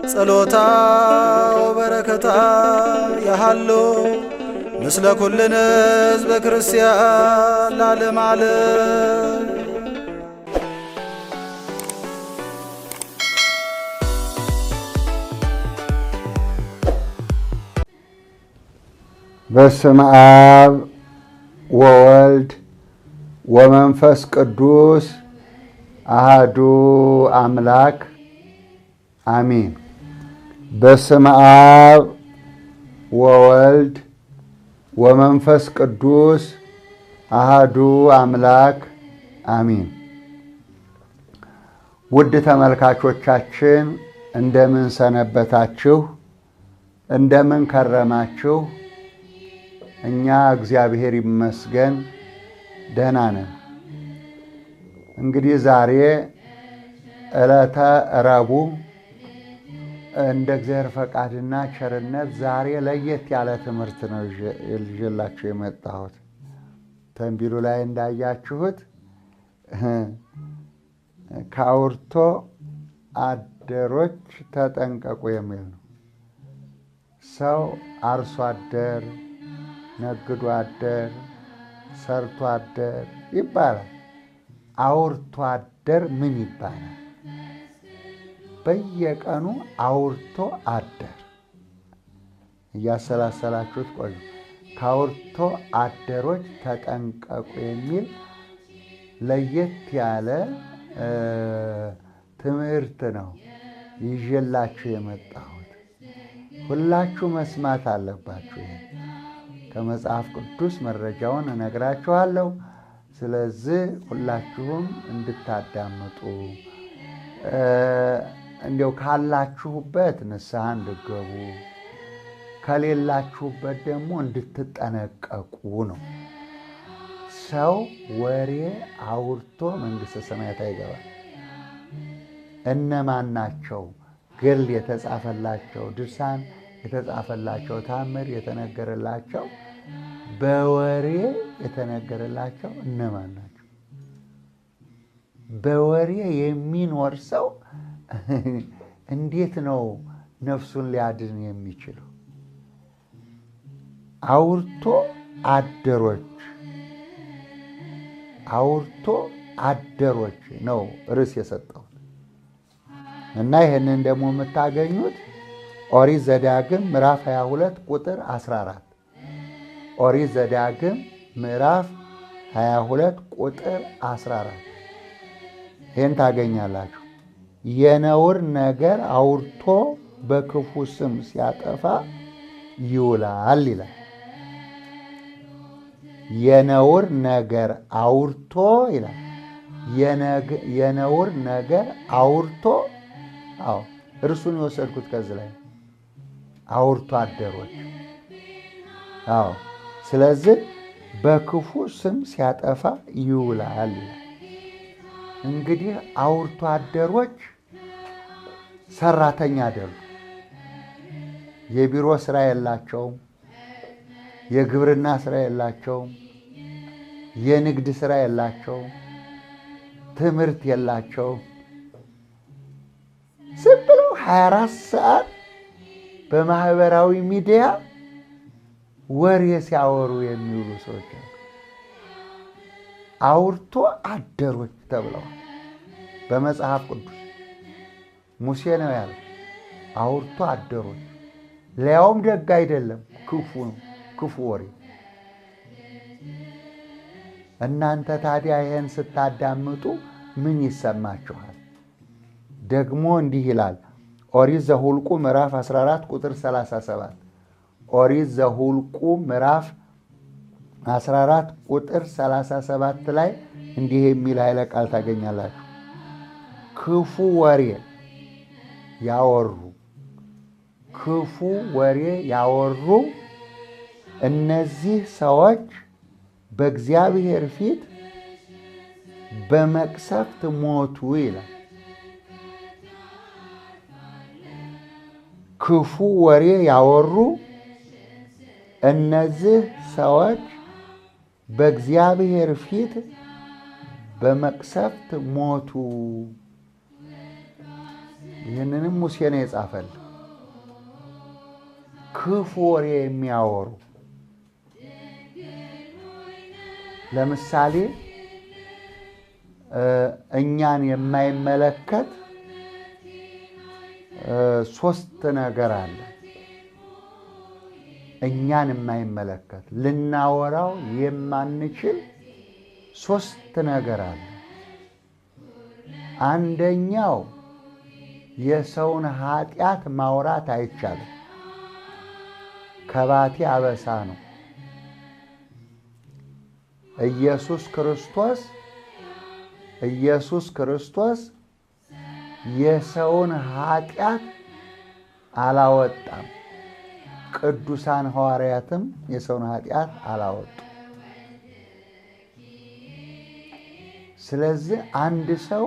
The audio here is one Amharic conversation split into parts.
ጸሎታ ወበረከታ ያሃሎ ምስለ ኩልነ ሕዝበ ክርስቲያን ለዓለመ ዓለም። በስመ አብ ወወልድ ወመንፈስ ቅዱስ አሐዱ አምላክ አሜን። በስመ አብ ወወልድ ወመንፈስ ቅዱስ አሐዱ አምላክ አሜን። ውድ ተመልካቾቻችን እንደምን ሰነበታችሁ? እንደምን ከረማችሁ? እኛ እግዚአብሔር ይመስገን ደህና ነን። እንግዲህ ዛሬ ዕለተ ረቡዕ እንደ እግዚአብሔር ፈቃድና ቸርነት ዛሬ ለየት ያለ ትምህርት ነው ይዤላችሁ የመጣሁት። ተንቢሉ ላይ እንዳያችሁት ከአውርቶ አደሮች ተጠንቀቁ የሚል ነው። ሰው አርሶ አደር፣ ነግዶ አደር፣ ሰርቶ አደር ይባላል። አውርቶ አደር ምን ይባላል? በየቀኑ አውርቶ አደር እያሰላሰላችሁት ቆዩ። ከአውርቶ አደሮች ተጠንቀቁ የሚል ለየት ያለ ትምህርት ነው ይዤላችሁ የመጣሁት። ሁላችሁ መስማት አለባችሁ። ከመጽሐፍ ቅዱስ መረጃውን እነግራችኋለሁ። ስለዚህ ሁላችሁም እንድታዳምጡ እንዲያው ካላችሁበት ንስሐ እንድገቡ ከሌላችሁበት ደግሞ እንድትጠነቀቁ ነው። ሰው ወሬ አውርቶ መንግሥተ ሰማያት አይገባም። እነማን ናቸው? ገድል የተጻፈላቸው፣ ድርሳን የተጻፈላቸው፣ ታምር የተነገረላቸው፣ በወሬ የተነገረላቸው እነማን ናቸው? በወሬ የሚኖር ሰው እንዴት ነው ነፍሱን ሊያድን የሚችለው? አውርቶ አደሮች ነው ርዕስ የሰጠሁት እና ይህንን ደግሞ የምታገኙት ኦሪት ዘዳግም ምዕራፍ 22 ቁጥር 14 ኦሪት ዘዳግም ምዕራፍ 22 ቁጥር 14 ይህን ታገኛላችሁ። የነውር ነገር አውርቶ በክፉ ስም ሲያጠፋ ይውላል ይላል። የነውር ነገር አውርቶ ይላል። የነውር ነገር አውርቶ እርሱን የወሰድኩት ከዚህ ላይ አውርቶ አደሮች። ስለዚህ በክፉ ስም ሲያጠፋ ይውላል ይላል። እንግዲህ አውርቶ አደሮች ሰራተኛ አይደሉም። የቢሮ ስራ የላቸውም። የግብርና ስራ የላቸውም። የንግድ ስራ የላቸውም። ትምህርት የላቸውም። ዝም ብለው 24 ሰዓት በማህበራዊ ሚዲያ ወሬ ሲያወሩ የሚውሉ ሰዎች አውርቶ አደሮች ተብለዋል በመጽሐፍ ቅዱስ። ሙሴ ነው ያለው አውርቶ አደሮች። ሊያውም ደግ አይደለም፣ ክፉ ነው፣ ክፉ ወሬ። እናንተ ታዲያ ይህን ስታዳምጡ ምን ይሰማችኋል? ደግሞ እንዲህ ይላል ኦሪት ዘኍልቍ ምዕራፍ 14 ቁጥር 37 ኦሪት ዘኍልቍ ምዕራፍ 14 ቁጥር 37 ላይ እንዲህ የሚል ኃይለ ቃል ታገኛላችሁ። ክፉ ወሬ ያወሩ እነዚህ ሰዎች በእግዚአብሔር ፊት በመቅሰፍት ሞቱ ይላል። ክፉ ወሬ ያወሩ እነዚህ ሰዎች በእግዚአብሔር ፊት በመቅሰፍት ሞቱ። ይህንንም ሙሴ ነው የጻፈልህ። ክፉ ወሬ የሚያወሩ ለምሳሌ እኛን የማይመለከት 3 ነገር አለ። እኛን የማይመለከት ልናወራው የማንችል 3 ነገር አለ። አንደኛው የሰውን ኃጢአት ማውራት አይቻልም። ከባቴ አበሳ ነው። ኢየሱስ ክርስቶስ የሰውን ኃጢአት አላወጣም። ቅዱሳን ሐዋርያትም የሰውን ኃጢአት አላወጡ። ስለዚህ አንድ ሰው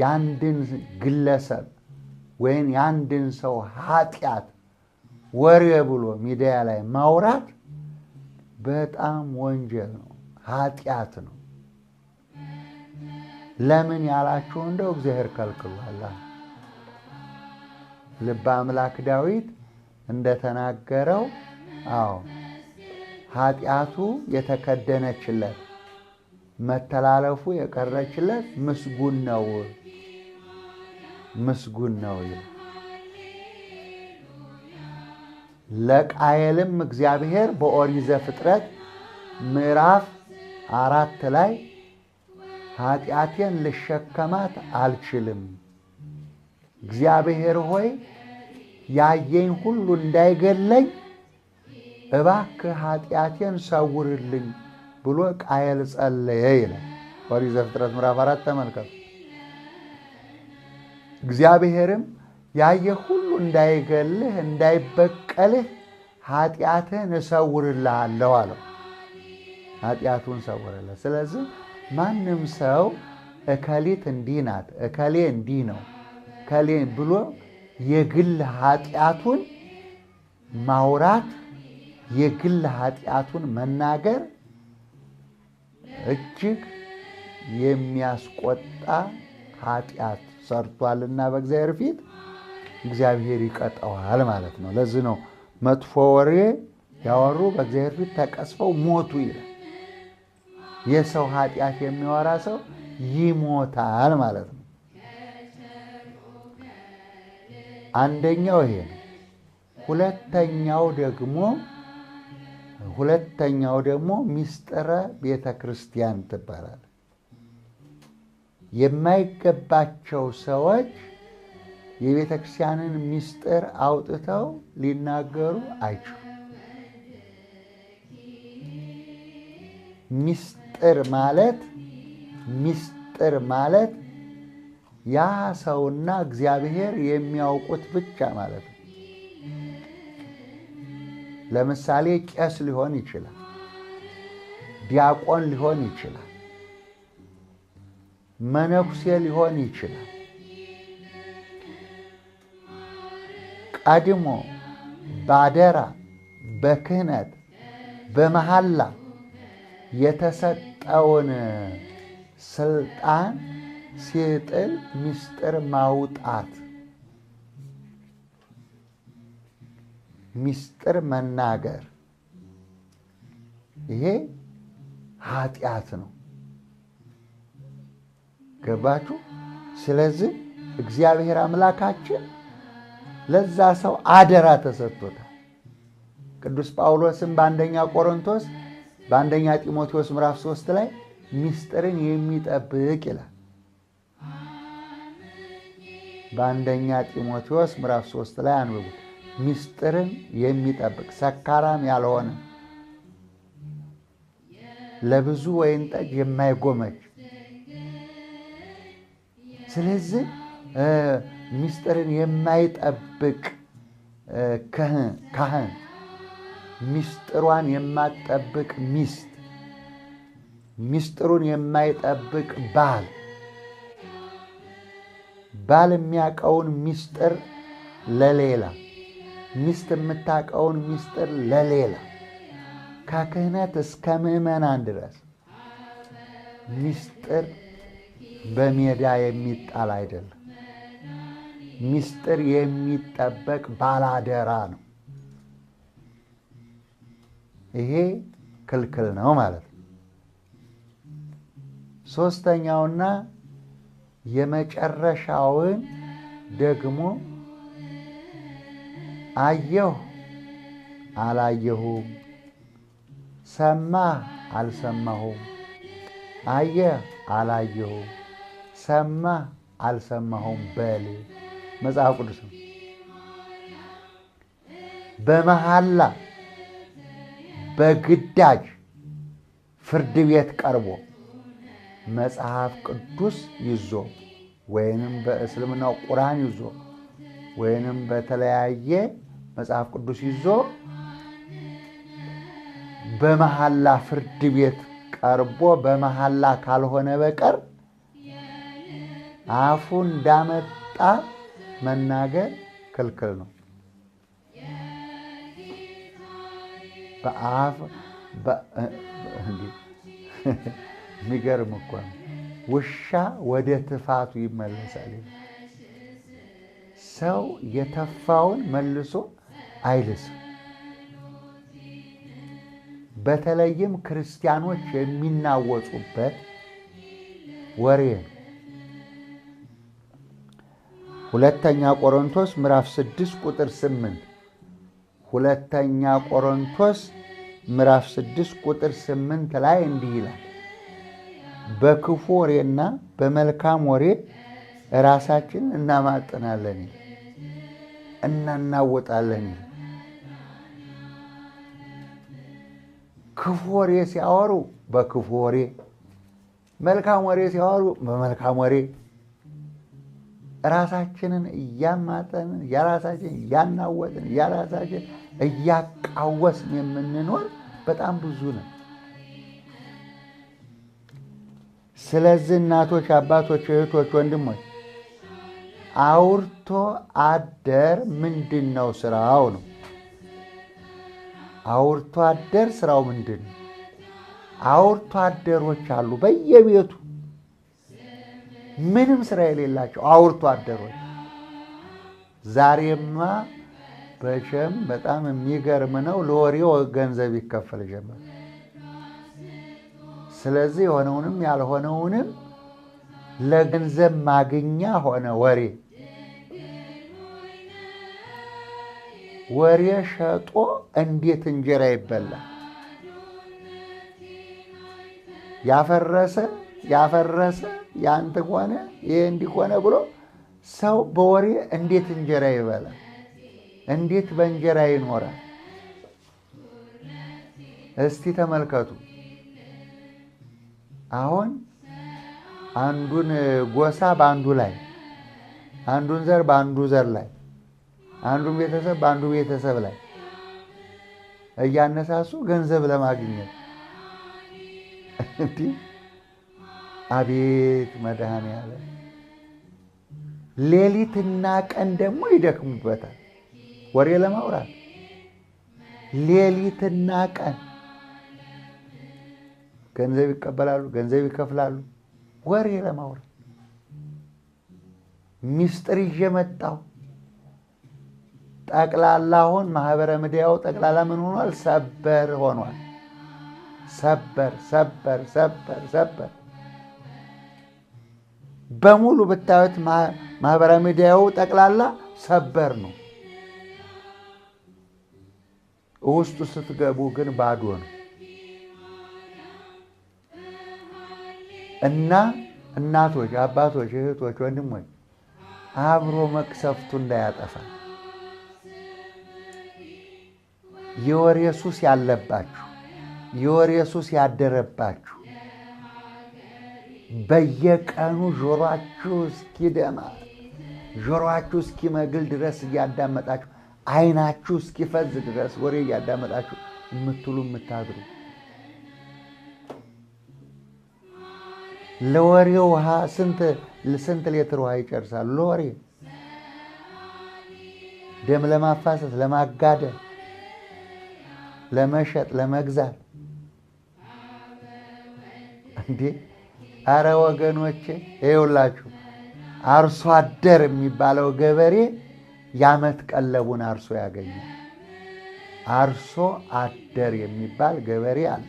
ያንድን ግለሰብ ወይም ያንድን ሰው ኃጢአት ወሬ ብሎ ሚዲያ ላይ ማውራት በጣም ወንጀል ነው፣ ኃጢአት ነው። ለምን ያላችሁ እንደው እግዚአብሔር ከልክሏል። ልበ አምላክ ዳዊት እንደተናገረው ኃጢአቱ የተከደነችለት መተላለፉ የቀረችለት ምስጉን ነው ይላል። ለቃየልም እግዚአብሔር በኦሪት ዘፍጥረት ምዕራፍ 4 ላይ ኃጢአቴን ልሸከማት አልችልም፣ እግዚአብሔር ሆይ ያየኝ ሁሉ እንዳይገለኝ እባክህ ኃጢአቴን ሰውርልኝ ብሎ ቃየል ጸለየ ይላል። ኦሪት ዘፍጥረት ምዕራፍ 4 ተመልከቱ። እግዚአብሔርም ያየህ ሁሉ እንዳይገልህ እንዳይበቀልህ ኃጢአትህን እሰውርልሃለሁ አለው። ኃጢአቱን ሰውርልህ። ስለዚህ ማንም ሰው እከሊት እንዲህ ናት፣ እከሌ እንዲህ ነው እከሌ ብሎ የግል ኃጢአቱን ማውራት፣ የግል ኃጢአቱን መናገር እጅግ የሚያስቆጣ ኃጢአት ሰርቷልና በእግዚአብሔር ፊት እግዚአብሔር ይቀጣዋል ማለት ነው። ለዚህ ነው መጥፎ ወሬ ያወሩ በእግዚአብሔር ፊት ተቀስፈው ሞቱ ይላል። የሰው ኃጢአት የሚያወራ ሰው ይሞታል ማለት ነው። አንደኛው ይሄ ነው። ሁለተኛው ደግሞ ሚስጥረ ቤተ ክርስቲያን ትባላል። የማይገባቸው ሰዎች የቤተ ክርስቲያንን ሚስጥር አውጥተው ሊናገሩ አይችሉም። ሚስጥር ማለት ያ ሰውና እግዚአብሔር የሚያውቁት ብቻ ማለት ነው። ለምሳሌ ቄስ ሊሆን ይችላል፣ ዲያቆን ሊሆን ይችላል፣ መነኩሴ ሊሆን ይችላል። ቀድሞ ባደራ በክህነት በመሐላ የተሰጠውን ስልጣን ሲጥል ሚስጥር ማውጣት፣ ሚስጥር መናገር ይሄ ኃጢአት ነው። ገባችሁ? ስለዚህ እግዚአብሔር አምላካችን ለዛ ሰው አደራ ተሰጥቶታል። ቅዱስ ጳውሎስም በአንደኛ ቆሮንቶስ በአንደኛ ጢሞቴዎስ ምዕራፍ 3 ላይ ሚስጥርን የሚጠብቅ ይላል። በአንደኛ ጢሞቴዎስ ምዕራፍ 3 ላይ አንብቡት። ሚስጥርን የሚጠብቅ ሰካራም ያልሆነ ለብዙ ወይን ጠጅ የማይጎመጅ። ስለዚህ ሚስጥርን የማይጠብቅ ካህን፣ ሚስጥሯን የማትጠብቅ ሚስት፣ ሚስጥሩን የማይጠብቅ ባል የሚያውቀውን ሚስጥር ለሌላ፣ ሚስት የምታውቀውን ሚስጥር ለሌላ፣ ከክህነት እስከ ምዕመናን ድረስ ሚስጥር በሜዳ የሚጣል አይደለም። ምስጢር የሚጠበቅ ባላደራ ነው። ይሄ ክልክል ነው ማለት ነው። ሶስተኛውና የመጨረሻውን ደግሞ አየሁ አላየሁም፣ ሰማህ አልሰማሁም፣ አየህ አላየሁም፣ ሰማህ አልሰማሁም በል መጽሐፍ ቅዱስ ነው። በመሐላ በግዳጅ ፍርድ ቤት ቀርቦ መጽሐፍ ቅዱስ ይዞ ወይንም በእስልምናው ቁርአን ይዞ ወይንም በተለያየ መጽሐፍ ቅዱስ ይዞ በመሐላ ፍርድ ቤት ቀርቦ በመሐላ ካልሆነ በቀር አፉ እንዳመጣ መናገር ክልክል ነው። በአፍ የሚገርም እኮ ነው። ውሻ ወደ ትፋቱ ይመለሳል። ሰው የተፋውን መልሶ አይልስም። በተለይም ክርስቲያኖች የሚናወጹበት ወሬ ነው። ሁለተኛ ቆሮንቶስ ምዕራፍ 6 ቁጥር 8 ሁለተኛ ቆሮንቶስ ምዕራፍ 6 ቁጥር 8 ላይ እንዲህ ይላል፣ በክፉ ወሬና በመልካም ወሬ ራሳችን እናማጥናለን እናናወጣለን። ክፉ ወሬ ሲያወሩ በክፉ ወሬ፣ መልካም ወሬ ሲያወሩ በመልካም ወሬ ራሳችንን እያማጠን የራሳችን እያናወጥን የራሳችን እያቃወስን የምንኖር በጣም ብዙ ነው። ስለዚህ እናቶች፣ አባቶች፣ እህቶች፣ ወንድሞች አውርቶ አደር ምንድን ነው ስራው ነው። አውርቶ አደር ስራው ምንድን ነው? አውርቶ አደሮች አሉ በየቤቱ ምንም ስራ የሌላቸው አውርቶ አደሮች። ዛሬማ በሸም በጣም የሚገርም ነው። ለወሬው ገንዘብ ይከፈል ጀመር። ስለዚህ የሆነውንም ያልሆነውንም ለገንዘብ ማግኛ ሆነ ወሬ። ወሬ ሸጦ እንዴት እንጀራ ይበላል? ያፈረሰ ያንተ ሆነ ይሄ እንዲሆነ ብሎ ሰው በወሬ እንዴት እንጀራ ይበላል? እንዴት በእንጀራ ይኖራል? እስቲ ተመልከቱ። አሁን አንዱን ጎሳ በአንዱ ላይ፣ አንዱን ዘር በአንዱ ዘር ላይ፣ አንዱን ቤተሰብ በአንዱ ቤተሰብ ላይ እያነሳሱ ገንዘብ ለማግኘት እንዲህ አቤት መድኃኔዓለም! ሌሊትና ቀን ደግሞ ይደክሙበታል ወሬ ለማውራት። ሌሊትና ቀን ገንዘብ ይቀበላሉ፣ ገንዘብ ይከፍላሉ ወሬ ለማውራት። ሚስጥር ይዤ መጣሁ። ጠቅላላ አሁን ማህበረ ሚዲያው ጠቅላላ ምን ሆኗል? ሰበር ሆኗል። ሰበር ሰበር ሰበር ሰበር በሙሉ ብታዩት ማህበራዊ ሚዲያው ጠቅላላ ሰበር ነው። ውስጡ ስትገቡ ግን ባዶ ነው። እና እናቶች፣ አባቶች፣ እህቶች፣ ወንድሞች አብሮ መቅሰፍቱ እንዳያጠፋ የወሬ ሱስ ያለባችሁ፣ የወሬ ሱስ ያደረባችሁ በየቀኑ ጆሮአችሁ እስኪደማ ጆሮአችሁ እስኪመግል ድረስ እያዳመጣችሁ ዓይናችሁ እስኪፈዝ ድረስ ወሬ እያዳመጣችሁ የምትውሉ የምታድሩ ለወሬ ውሃ ስንት ሌትር ውሃ ይጨርሳሉ? ለወሬ ደም ለማፋሰስ፣ ለማጋደል፣ ለመሸጥ፣ ለመግዛት እንዴ! አረ ወገኖቼ ይኸውላችሁ አርሶ አደር የሚባለው ገበሬ የዓመት ቀለቡን አርሶ ያገኛል። አርሶ አደር የሚባል ገበሬ አለ።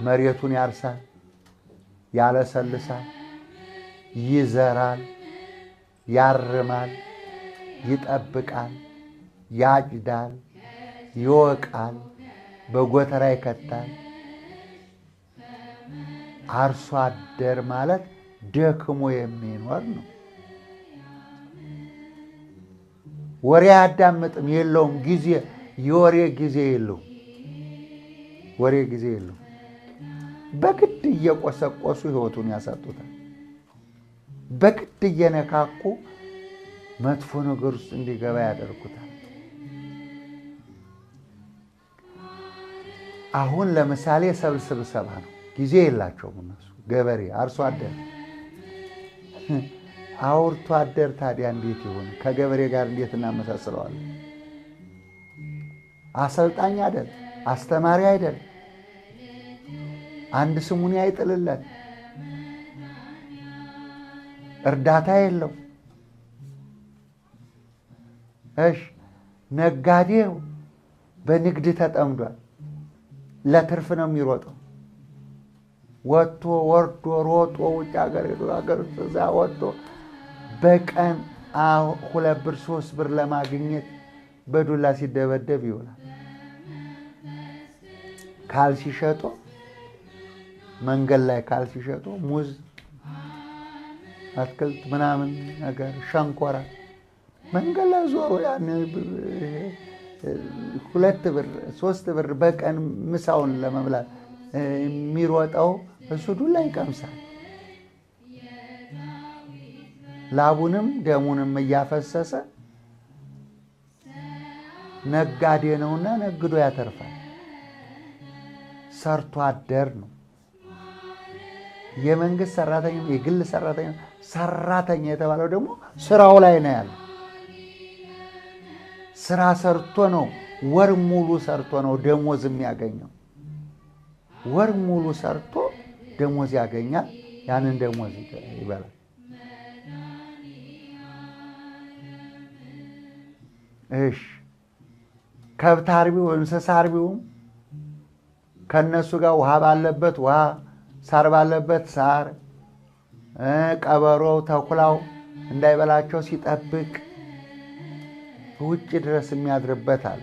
መሬቱን ያርሳል፣ ያለሰልሳል፣ ይዘራል፣ ያርማል፣ ይጠብቃል፣ ያጭዳል፣ ይወቃል፣ በጎተራ ይከታል። አርሶ አደር ማለት ደክሞ የሚኖር ነው። ወሬ አያዳምጥም፣ የለውም ጊዜ፣ የወሬ ጊዜ የለውም። ወሬ ጊዜ የለውም። በግድ እየቆሰቆሱ ሕይወቱን ያሳጡታል። በግድ እየነካኩ መጥፎ ነገር ውስጥ እንዲገባ ያደርጉታል። አሁን ለምሳሌ ሰብል ስብሰባ ነው፣ ጊዜ የላቸውም እነሱ። ገበሬ አርሶ አደር አውርቶ አደር ታዲያ እንዴት ይሆን? ከገበሬ ጋር እንዴት እናመሳስለዋለን? አሰልጣኝ አይደል፣ አስተማሪ አይደል፣ አንድ ስሙን አይጥልለት፣ እርዳታ የለው። እሺ ነጋዴው በንግድ ተጠምዷል፣ ለትርፍ ነው የሚሮጠው። ወጥቶ ወርዶ ሮጦ ውጭ ሀገር ሄዶ ሀገር እዛ ወጥቶ በቀን 2 ብር 3 ብር ለማግኘት በዱላ ሲደበደብ ይውላል። ካልሲ ሸጦ መንገድ ላይ ካልሲ ሸጦ ሙዝ፣ አትክልት ምናምን ነገር ሸንኮራ መንገድ ላይ ዞሮ ያን 2 ብር 3 ብር በቀን ምሳውን ለመብላት የሚሮጠው እሱ ዱላ ይቀምሳል። ላቡንም ደሙንም እያፈሰሰ ነጋዴ ነውና ነግዶ ያተርፋል። ሰርቶ አደር ነው። የመንግስት ሰራተኛ፣ የግል ሰራተኛ፣ ሰራተኛ የተባለው ደግሞ ስራው ላይ ነው ያለው። ስራ ሰርቶ ነው፣ ወር ሙሉ ሰርቶ ነው ደሞዝ የሚያገኘው። ወር ሙሉ ሰርቶ ደሞዝ ያገኛል። ያንን ደሞዝ ይበላል። እሺ ከብት አርቢው እንስሳ አርቢውም ከነሱ ጋር ውሃ ባለበት ውሃ፣ ሳር ባለበት ሳር፣ ቀበሮው ተኩላው እንዳይበላቸው ሲጠብቅ ውጭ ድረስ የሚያድርበት አለ።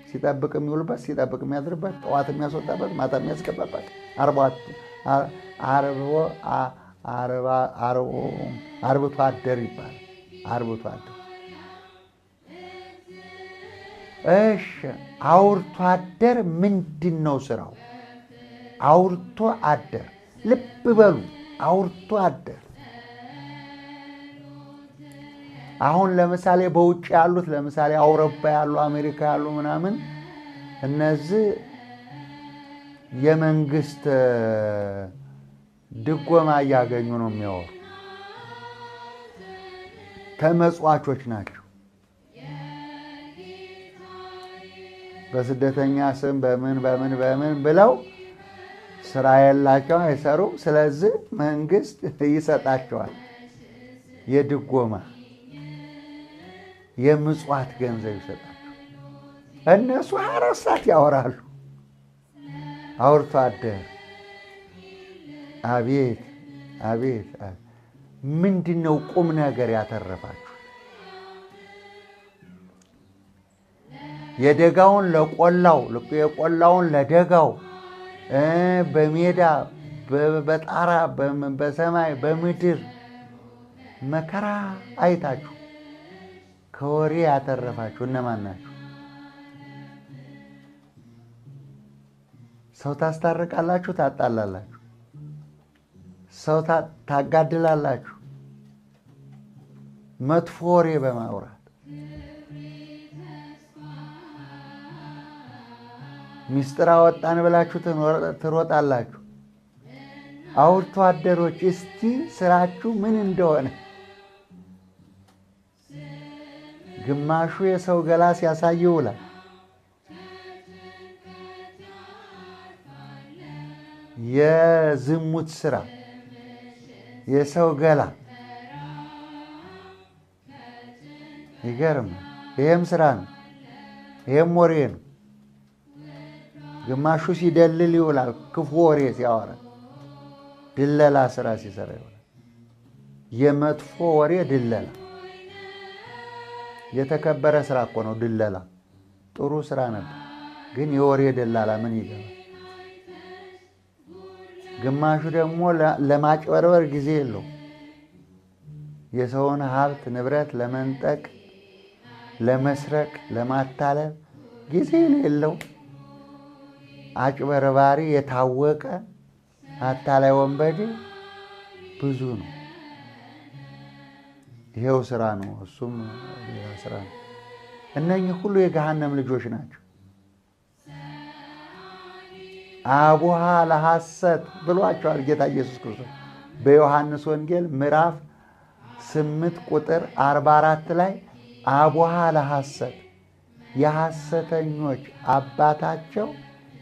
ሲጠብቅ የሚውልበት፣ ሲጠብቅ የሚያድርበት፣ ጠዋት የሚያስወጣበት፣ ማታ የሚያስገባበት አርብቶ አደር ይባላል። አርብቶ አደር። እሺ አውርቶ አደር ምንድን ነው ስራው? አውርቶ አደር ልብ በሉ። አውርቶ አደር አሁን ለምሳሌ በውጭ ያሉት ለምሳሌ አውሮፓ ያሉ አሜሪካ ያሉ ምናምን እነዚህ የመንግስት ድጎማ እያገኙ ነው የሚያወሩ። ተመጽዋቾች ናቸው። በስደተኛ ስም በምን ብለው ስራ የላቸው፣ አይሰሩም። ስለዚህ መንግስት ይሰጣቸዋል የድጎማ የምጽዋት ገንዘብ ይሰጣቸው። እነሱ 24 ሰዓት ያወራሉ። አውርቶ አደር አቤት አቤት! ምንድነው ቁም ነገር ያተረፋችሁ? የደጋውን ለቆላው፣ የቆላውን ለደጋው፣ በሜዳ በጣራ በሰማይ በምድር መከራ አይታችሁ ከወሬ ያተረፋችሁ እነማን ናችሁ? ሰው ታስታርቃላችሁ፣ ታጣላላችሁ። ሰው ታጋድላላችሁ መጥፎ ወሬ በማውራት። ሚስጥር አወጣን ብላችሁ ትሮጣላችሁ። አውርቶ አደሮች እስቲ ስራችሁ ምን እንደሆነ ግማሹ የሰው ገላ ሲያሳይ ይውላል። የዝሙት ስራ፣ የሰው ገላ ይገርም። ይሄም ስራ ነው፣ ይሄም ወሬ ነው። ግማሹ ሲደልል ይውላል፣ ክፉ ወሬ ሲያወራ፣ ድለላ ስራ ሲሰራ ይውላል። የመጥፎ ወሬ ድለላ። የተከበረ ስራ እኮ ነው ድለላ። ጥሩ ስራ ነበር፣ ግን የወሬ ደላላ ምን ይገባል? ግማሹ ደግሞ ለማጭበርበር ጊዜ የለው። የሰውን ሀብት ንብረት ለመንጠቅ፣ ለመስረቅ፣ ለማታለል ጊዜ የሌለው አጭበርባሪ፣ የታወቀ አታላይ ወንበዴ ብዙ ነው። ይሄው ስራ ነው፣ እሱም ሌላ ስራ ነው። እነኚህ ሁሉ የገሃነም ልጆች ናቸው። አቡሃ ለሐሰት ብሏቸዋል ጌታ ኢየሱስ ክርስቶስ በዮሐንስ ወንጌል ምዕራፍ 8 ቁጥር 44 ላይ አቡሃ ለሐሰት፣ የሐሰተኞች አባታቸው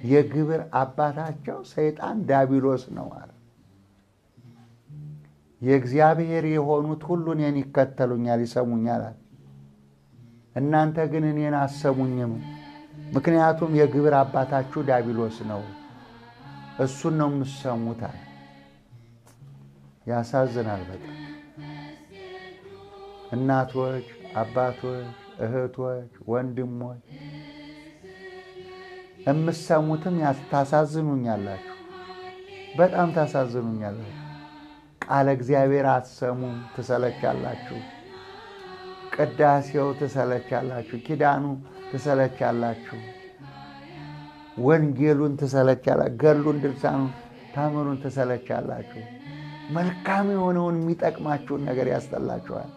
የግብር አባታቸው ሰይጣን ዲያብሎስ ነው አለ። የእግዚአብሔር የሆኑት ሁሉ እኔን ይከተሉኛል፣ ይሰሙኛል። እናንተ ግን እኔን አሰሙኝም፣ ምክንያቱም የግብር አባታችሁ ዲያብሎስ ነው፣ እሱን ነው የምትሰሙት አለ። ያሳዝናል በጣም። እናቶች፣ አባቶች፣ እህቶች፣ ወንድሞች የምትሰሙትም ታሳዝኑኛላችሁ፣ በጣም ታሳዝኑኛላችሁ። ቃለ እግዚአብሔር አትሰሙም፣ ትሰለቻላችሁ። ቅዳሴው ትሰለቻላችሁ፣ ኪዳኑ ትሰለቻላችሁ፣ ወንጌሉን ትሰለቻላችሁ፣ ገድሉን፣ ድርሳኑን፣ ታምሩን ትሰለቻላችሁ። መልካም የሆነውን የሚጠቅማችሁን ነገር ያስጠላችኋል።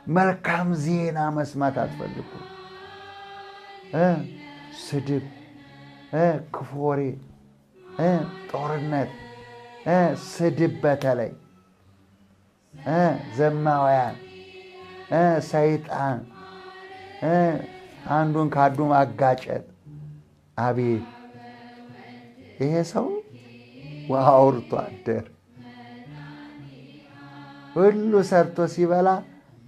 መልካም ዜና መስማት አትፈልጉ። ስድብ፣ ክፉ ወሬ፣ ጦርነት፣ ስድብ፣ በተለይ ዘማውያን፣ ሰይጣን፣ አንዱን ካዱ ማጋጨት። አቤት ይሄ ሰው አውርቶ አደር። ሁሉ ሰርቶ ሲበላ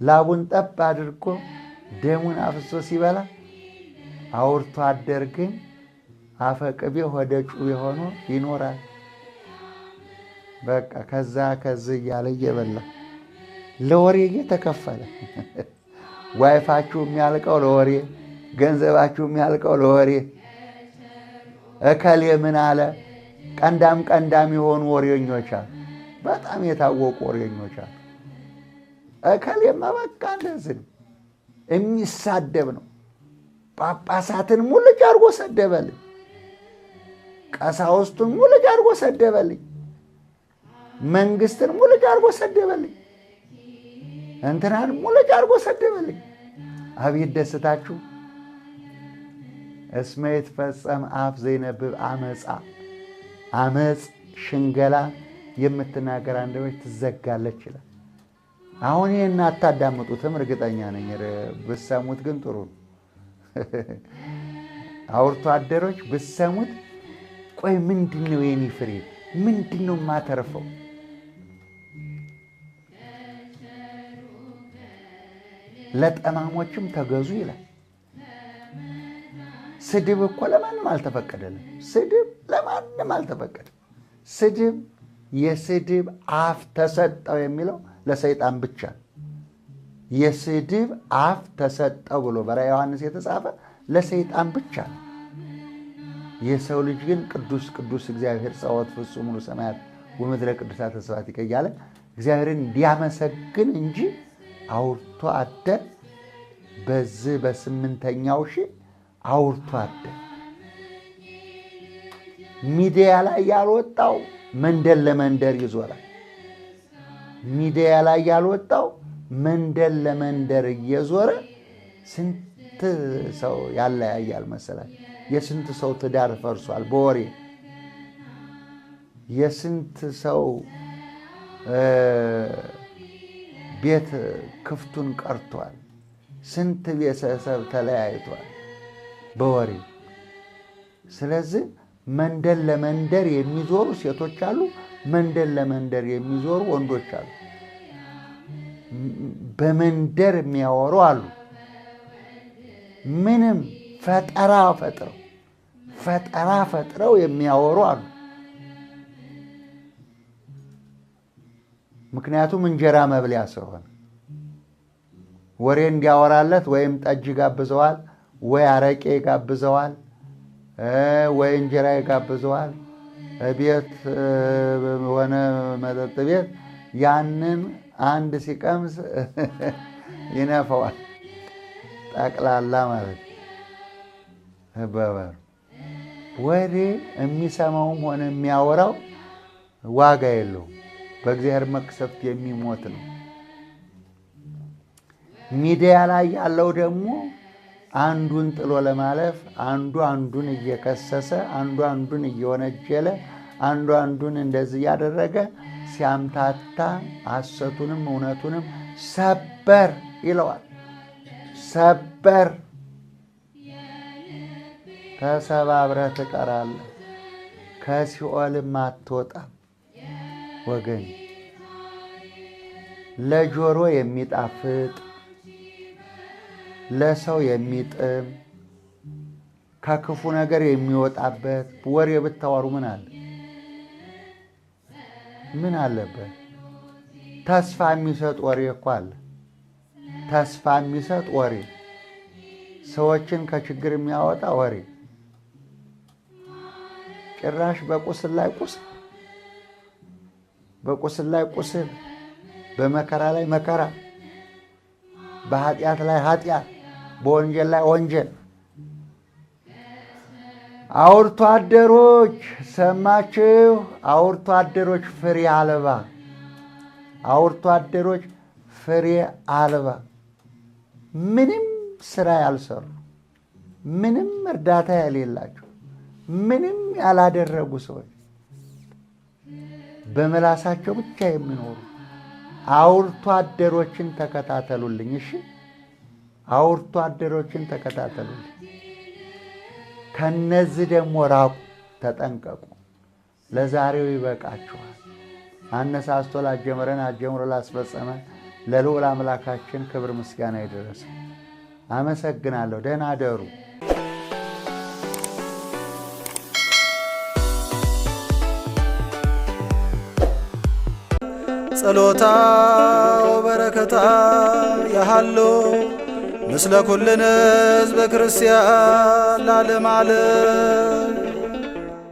ላቡን ጠብ አድርጎ ደሙን አፍሶ ሲበላ፣ አውርቶ አደር ግን አፈቅቤ ሆደ ጩቤ ሆኖ ይኖራል። በቃ ከዛ እያለ እየበላ ለወሬ እየተከፈለ ዋይፋችሁ የሚያልቀው ለወሬ፣ ገንዘባችሁ የሚያልቀው ለወሬ። እከሌ ምን አለ? ቀንዳም የሆኑ ወሬኞች አሉ፣ በጣም የታወቁ ወሬኞች አሉ። እከሌማ በቃ እንደዚህ የሚሳደብ ነው። ጳጳሳትን ሙልጭ አድርጎ ሰደበልኝ፣ ቀሳውስቱን ሙልጭ አድርጎ ሰደበልኝ፣ መንግስትን ሙልጭ አድርጎ ሰደበልኝ፣ እንትናን ሙልጭ አድርጎ ሰደበልኝ። አቤት ደስታችሁ! እስመ ይትፈጸም አፍ ዘይነብብ አመፃ፣ አመፅ ሽንገላ የምትናገር አንደበት ትዘጋለች ይላል። አሁን ይሄን አታዳምጡትም እርግጠኛ ነኝ። ብሰሙት ግን ጥሩ ነው። አውርቶ አደሮች ብሰሙት፣ ቆይ ምንድን ነው የኔ ፍሬ? ምንድን ነው የማተርፈው? ለጠማሞችም ተገዙ ይላል። ስድብ እኮ ለማንም አልተፈቀደለም። ስድብ ለማንም አልተፈቀደም። ስድብ የስድብ አፍ ተሰጠው የሚለው ለሰይጣን ብቻ። የስድብ አፍ ተሰጠው ብሎ በራዕየ ዮሐንስ የተጻፈ ለሰይጣን ብቻ ነው። የሰው ልጅ ግን ቅዱስ ቅዱስ እግዚአብሔር ጸወት ፍጹም ሙሉ ሰማያት ወምድረ ቅዱሳት ተስፋቲከ እያለ እግዚአብሔርን እንዲያመሰግን እንጂ አውርቶ አደር በዚህ በስምንተኛው ሺህ አውርቶ አደር ሚዲያ ላይ ያልወጣው መንደር ለመንደር ይዞራል። ሚዲያ ላይ ያልወጣው መንደር ለመንደር እየዞረ ስንት ሰው ያለያያል መሰላል። የስንት ሰው ትዳር ፈርሷል በወሬ። የስንት ሰው ቤት ክፍቱን ቀርቷል። ስንት ቤተሰብ ተለያይቷል በወሬ። ስለዚህ መንደር ለመንደር የሚዞሩ ሴቶች አሉ። መንደር ለመንደር የሚዞሩ ወንዶች አሉ። በመንደር የሚያወሩ አሉ። ምንም ፈጠራ ፈጥረው የሚያወሩ አሉ። ምክንያቱም እንጀራ መብሊያ ስለሆነ ወሬ እንዲያወራለት ወይም ጠጅ ጋብዘዋል፣ ወይ አረቄ ጋብዘዋል፣ ወይ እንጀራ ጋብዘዋል። ቤት ሆነ መጠጥ ቤት ያንን አንድ ሲቀምስ ይነፈዋል ጠቅላላ ማለት በበር ወሬ የሚሰማውም ሆነ የሚያወራው ዋጋ የለውም። በእግዚአብሔር መቅሰፍት የሚሞት ነው። ሚዲያ ላይ ያለው ደግሞ አንዱን ጥሎ ለማለፍ አንዱ አንዱን እየከሰሰ አንዱ አንዱን እየወነጀለ አንዱ አንዱን እንደዚህ ያደረገ ሲያምታታ ሐሰቱንም እውነቱንም ሰበር ይለዋል። ሰበር ተሰባብረህ ትቀራለህ፣ ከሲኦልም አትወጣም። ወገን ለጆሮ የሚጣፍጥ ለሰው የሚጥም ከክፉ ነገር የሚወጣበት ወሬ ብታወሩ ምን አለ? ምን አለበት? ተስፋ የሚሰጥ ወሬ እኮ አለ። ተስፋ የሚሰጥ ወሬ፣ ሰዎችን ከችግር የሚያወጣ ወሬ። ጭራሽ በቁስል ላይ ቁስል፣ በቁስል ላይ ቁስል፣ በመከራ ላይ መከራ፣ በኃጢአት ላይ ኃጢአት፣ በወንጀል ላይ ወንጀል። አውርቶ አደሮች ሰማችሁ? አውርቶ አደሮች ፍሬ አልባ፣ አውርቶ አደሮች ፍሬ አልባ፣ ምንም ስራ ያልሰሩ፣ ምንም እርዳታ የሌላቸው፣ ምንም ያላደረጉ ሰዎች በመላሳቸው ብቻ የሚኖሩ አውርቶ አደሮችን ተከታተሉልኝ። እሺ፣ አውርቶ አደሮችን ተከታተሉልኝ። ከነዚህ ደግሞ ራቁ፣ ተጠንቀቁ። ለዛሬው ይበቃችኋል። አነሳስቶ ላጀመረን አጀምሮ ላስፈጸመን ለልዑል አምላካችን ክብር ምስጋና ይድረስ። አመሰግናለሁ። ደህና አደሩ። ጸሎታ ወበረከታ ያሃሎ ምስለ ኩልነ ሕዝበ ክርስቲያን ለዓለመ ዓለም